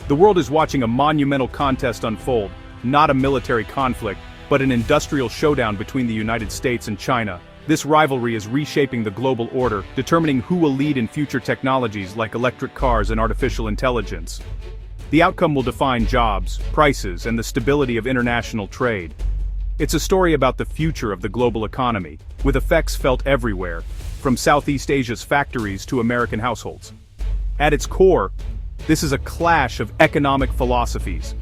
The world is watching a monumental contest unfold, not a military conflict, but an industrial showdown between the United States and China. This rivalry is reshaping the global order, determining who will lead in future technologies like electric cars and artificial intelligence. The outcome will define jobs, prices, and the stability of international trade. It's a story about the future of the global economy, with effects felt everywhere, from Southeast Asia's factories to American households. At its core, this is a clash of economic philosophies.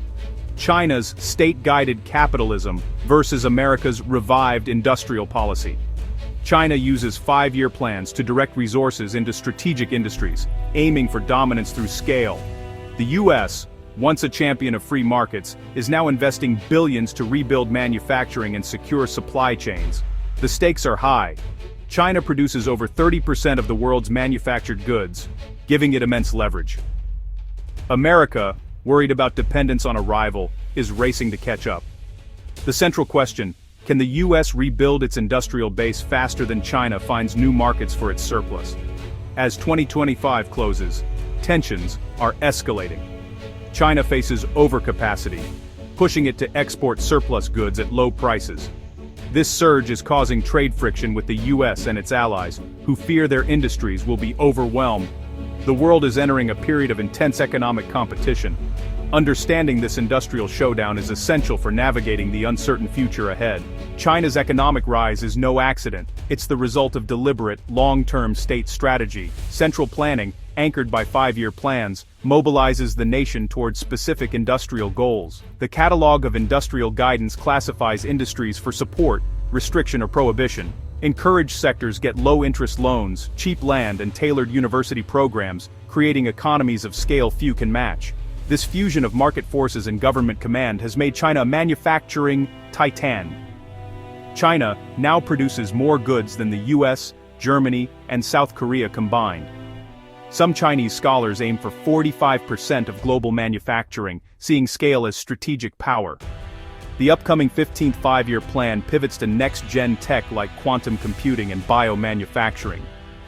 China's state-guided capitalism versus America's revived industrial policy. China uses 5-year plans to direct resources into strategic industries, aiming for dominance through scale. The US, once a champion of free markets, is now investing billions to rebuild manufacturing and secure supply chains. The stakes are high. China produces over 30% of the world's manufactured goods, giving it immense leverage. America, worried about dependence on a rival, is racing to catch up. The central question: can the US rebuild its industrial base faster than China finds new markets for its surplus? As 2025 closes, tensions are escalating. China faces overcapacity, pushing it to export surplus goods at low prices. This surge is causing trade friction with the US and its allies, who fear their industries will be overwhelmed. The world is entering a period of intense economic competition. Understanding this industrial showdown is essential for navigating the uncertain future ahead. China's economic rise is no accident. It's the result of deliberate, long-term state strategy. Central planning, anchored by 5-year plans, mobilizes the nation towards specific industrial goals. The catalog of industrial guidance classifies industries for support, restriction or prohibition. Encouraged sectors get low-interest loans, cheap land and tailored university programs, creating economies of scale few can match. This fusion of market forces and government command has made China a manufacturing titan. China now produces more goods than the US, Germany, and South Korea combined. Some Chinese scholars aim for 45% of global manufacturing, seeing scale as strategic power. The upcoming 15th 5-year plan pivots to next-gen tech like quantum computing and biomanufacturing.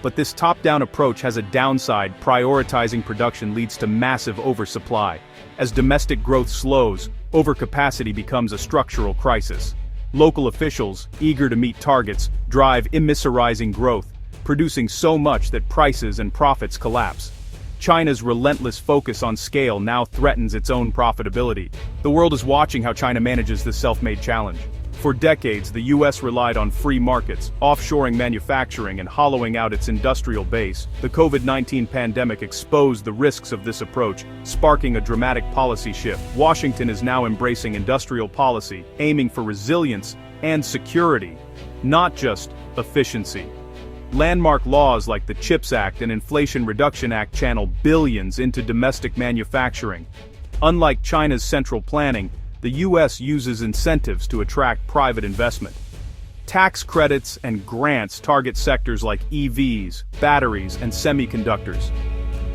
But this top-down approach has a downside. Prioritizing production leads to massive oversupply. As domestic growth slows, overcapacity becomes a structural crisis. Local officials, eager to meet targets, drive immiserizing growth, producing so much that prices and profits collapse. China's relentless focus on scale now threatens its own profitability. The world is watching how China manages this self-made challenge. For decades, the US relied on free markets, offshoring manufacturing and hollowing out its industrial base. The COVID-19 pandemic exposed the risks of this approach, sparking a dramatic policy shift. Washington is now embracing industrial policy, aiming for resilience and security, not just efficiency. Landmark laws like the CHIPS Act and Inflation Reduction Act channel billions into domestic manufacturing. Unlike China's central planning, the US uses incentives to attract private investment. Tax credits and grants target sectors like EVs, batteries, and semiconductors.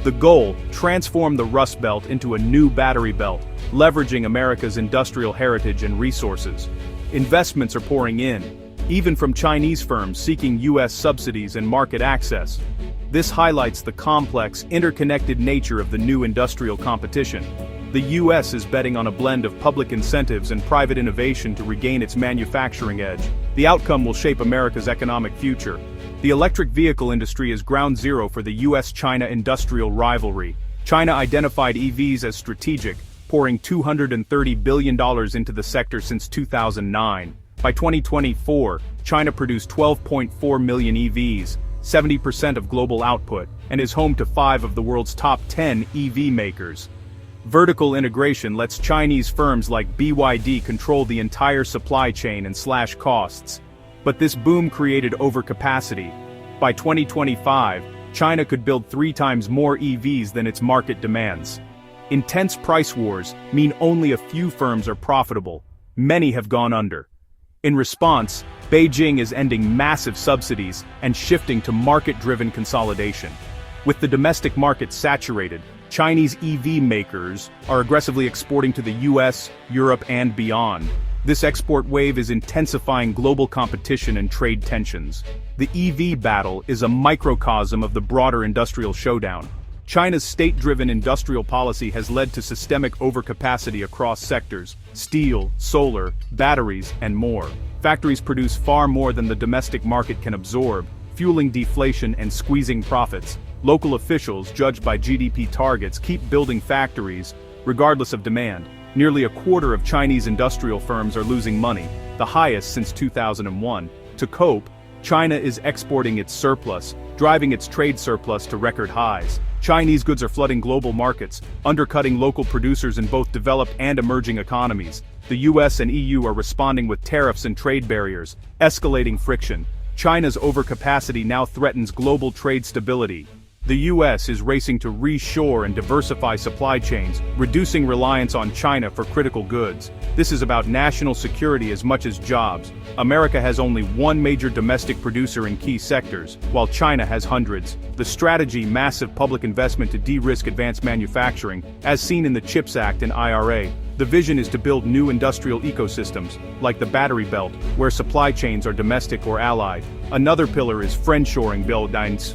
The goal: transform the Rust Belt into a new battery belt, leveraging America's industrial heritage and resources. Investments are pouring in, even from Chinese firms seeking US subsidies and market access. This highlights the complex, interconnected nature of the new industrial competition. The US is betting on a blend of public incentives and private innovation to regain its manufacturing edge. The outcome will shape America's economic future. The electric vehicle industry is ground zero for the US-China industrial rivalry. China identified EVs as strategic, pouring $230 billion into the sector since 2009. By 2024, China produced 12.4 million EVs, 70% of global output, and is home to 5 of the world's top 10 EV makers. Vertical integration lets Chinese firms like BYD control the entire supply chain and slash costs. But this boom created overcapacity. By 2025, China could build 3 times more EVs than its market demands. Intense price wars mean only a few firms are profitable. Many have gone under. In response, Beijing is ending massive subsidies and shifting to market-driven consolidation. With the domestic market saturated, Chinese EV makers are aggressively exporting to the US, Europe, and beyond. This export wave is intensifying global competition and trade tensions. The EV battle is a microcosm of the broader industrial showdown. China's state-driven industrial policy has led to systemic overcapacity across sectors: steel, solar, batteries, and more. Factories produce far more than the domestic market can absorb, fueling deflation and squeezing profits. Local officials, judged by GDP targets, keep building factories, regardless of demand. Nearly a quarter of Chinese industrial firms are losing money, the highest since 2001. To cope, China is exporting its surplus, driving its trade surplus to record highs. Chinese goods are flooding global markets, undercutting local producers in both developed and emerging economies. The US and EU are responding with tariffs and trade barriers, escalating friction. China's overcapacity now threatens global trade stability. The US is racing to reshore and diversify supply chains, reducing reliance on China for critical goods. This is about national security as much as jobs. America has only one major domestic producer in key sectors, while China has hundreds. The strategy: massive public investment to de-risk advanced manufacturing, as seen in the CHIPS Act and IRA. The vision is to build new industrial ecosystems, like the battery belt, where supply chains are domestic or allied. Another pillar is friendshoring buildings,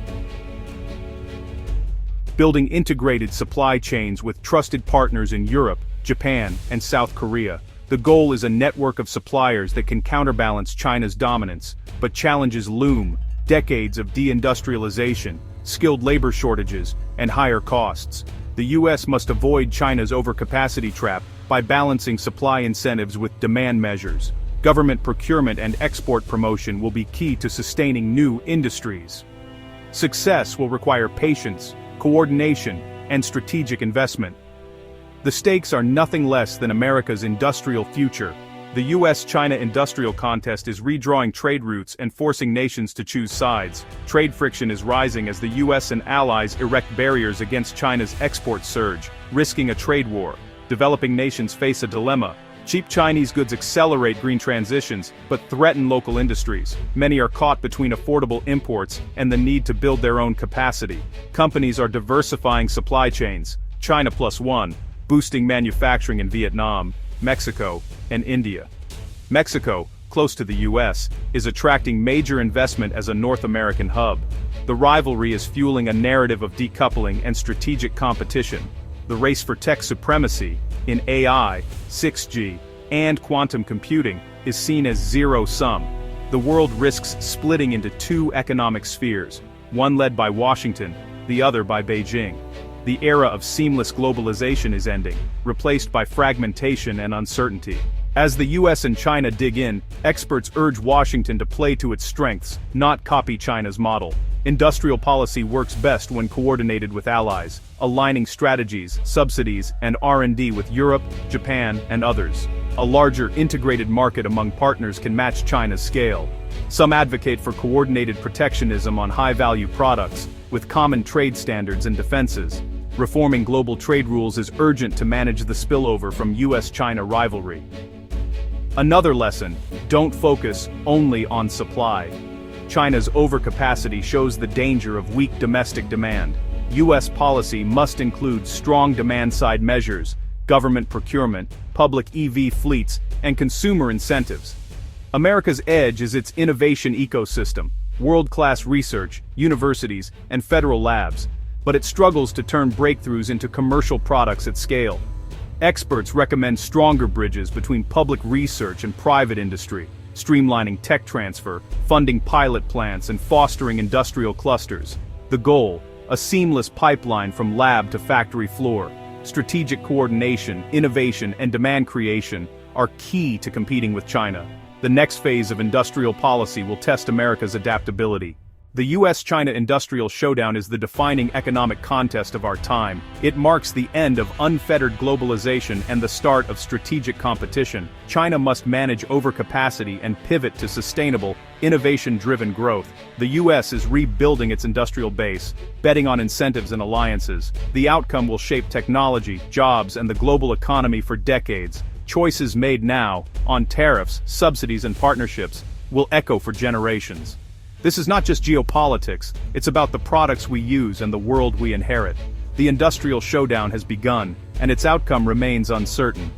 building integrated supply chains with trusted partners in Europe, Japan, and South Korea. The goal is a network of suppliers that can counterbalance China's dominance, but challenges loom: decades of deindustrialization, skilled labor shortages, and higher costs. The US must avoid China's overcapacity trap by balancing supply incentives with demand measures. Government procurement and export promotion will be key to sustaining new industries. Success will require patience, coordination, and strategic investment. The stakes are nothing less than America's industrial future. The US-China industrial contest is redrawing trade routes and forcing nations to choose sides. Trade friction is rising as the US and allies erect barriers against China's export surge, risking a trade war. Developing nations face a dilemma. Cheap Chinese goods accelerate green transitions, but threaten local industries. Many are caught between affordable imports and the need to build their own capacity. Companies are diversifying supply chains, China plus one, boosting manufacturing in Vietnam, Mexico, and India. Mexico, close to the US, is attracting major investment as a North American hub. The rivalry is fueling a narrative of decoupling and strategic competition. The race for tech supremacy, in AI, 6G, and quantum computing, is seen as zero-sum. The world risks splitting into two economic spheres, one led by Washington, the other by Beijing. The era of seamless globalization is ending, replaced by fragmentation and uncertainty. As the US and China dig in, experts urge Washington to play to its strengths, not copy China's model. Industrial policy works best when coordinated with allies, aligning strategies, subsidies, and R&D with Europe, Japan, and others. A larger, integrated market among partners can match China's scale. Some advocate for coordinated protectionism on high-value products, with common trade standards and defenses. Reforming global trade rules is urgent to manage the spillover from US-China rivalry. Another lesson: don't focus only on supply. China's overcapacity shows the danger of weak domestic demand. US policy must include strong demand-side measures, government procurement, public EV fleets, and consumer incentives. America's edge is its innovation ecosystem, world-class research, universities, and federal labs, but it struggles to turn breakthroughs into commercial products at scale. Experts recommend stronger bridges between public research and private industry, streamlining tech transfer, funding pilot plants, and fostering industrial clusters. The goal: a seamless pipeline from lab to factory floor. Strategic coordination, innovation, and demand creation are key to competing with China. The next phase of industrial policy will test America's adaptability. The US-China industrial showdown is the defining economic contest of our time. It marks the end of unfettered globalization and the start of strategic competition. China must manage overcapacity and pivot to sustainable, innovation-driven growth. The US is rebuilding its industrial base, betting on incentives and alliances. The outcome will shape technology, jobs, and the global economy for decades. Choices made now, on tariffs, subsidies, and partnerships, will echo for generations. This is not just geopolitics, it's about the products we use and the world we inherit. The industrial showdown has begun, and its outcome remains uncertain.